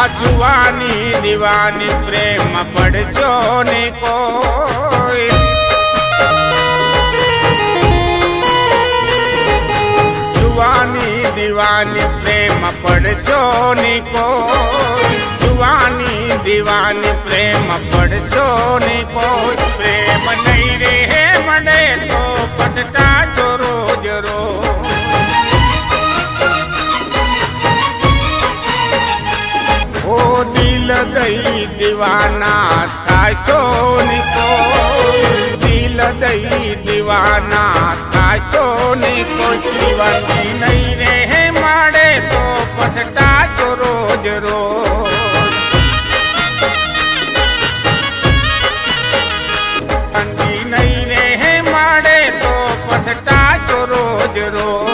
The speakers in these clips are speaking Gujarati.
આ જુવાની દીવાની પ્રેમ પડશો ને કોઈ, જુવાની દીવાની પ્રેમ પડશો ને કોઈ, જુવાની દીવાની પ્રેમ પડશો ને કોઈ. પ્રેમ નહીં રે મળે તો પછતાશો રોજ રોજ. ઓ દિલ દઈ દીવાના થાશો ને કોઈ, દિલ દઈ દીવાના થાશો ને કોઈ. દીવાની નહીં રે મળે તો પછતાશો રોજ રોજ. નહીં રે મળે તો પછતાશો રોજ રોજ.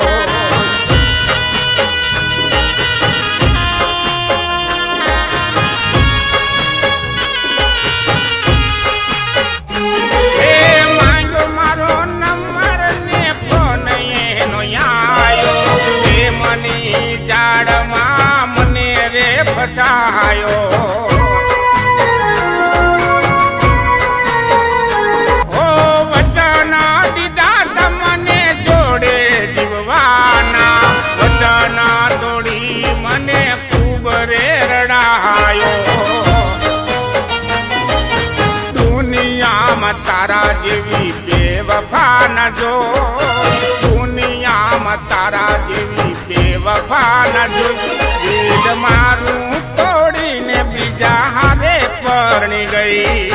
ફસાયો ઓ વચન દીધા તમને જોડે જીવવાના, વચન તોડી મને ખૂબ રે રડાયો. દુનિયામાં તારા જેવી બેવફા ન જો, દુનિયામાં તારા જેવી બેવફા ન જો. દિલ મારું તોડીને બીજા હારે પરણી ગઈ.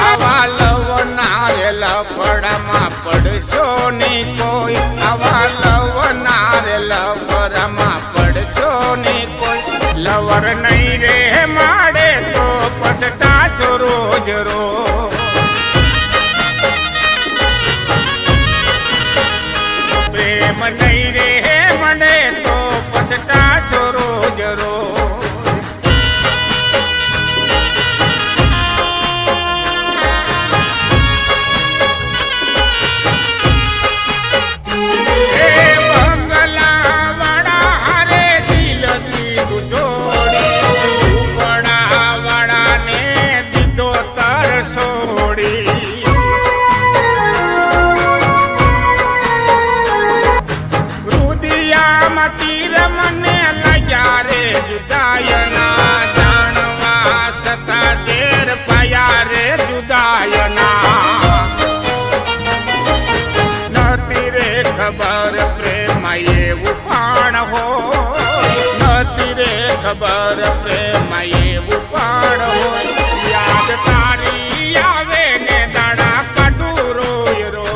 આવા લવનારે લફડામાં પડશો ને કોઈ, આવા લવનારે લફડામાં પડશો ને કોઈ. લવર નહીં રે માડે તો પછતાશો રોજ રોજ. પ્રેમ નહીં રે મળે તો પછતાશો રોજ રોજ. બંગલા વાળા હારે દિલ દીધું જોડી, ઝૂંપડા વાળાને દીધો તર છોડી. તીર મને લગ્યા રે જુદાયના, જાણવા છતાં ઝેર પાયા રે જુદાયના. નથી રે ખબર પ્રેમ એવું પણ હોય, નથી રે ખબર પ્રેમ એવું પણ હોય. યાદ તારી આવે ને દાડા કાઢું રોય રો.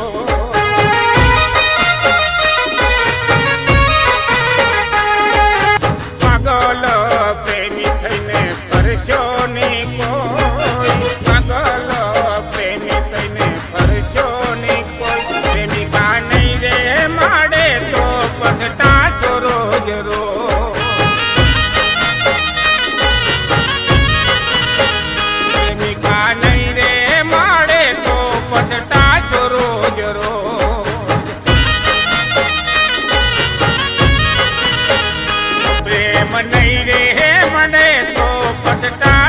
પાગલ પ્રેમી થઈને ફરશો ને કોઈ, પાગલ પ્રેમી થઈને ફરશો ને કોઈ. પ્રેમિકા નહીં રે મળે તો પછતાશો રોજ રોજ. પ્રેમિકા નહીં રે મળે તો પછતાશો રોજ રોજ. પ્રેમ નહીં રે મળે તો પછતા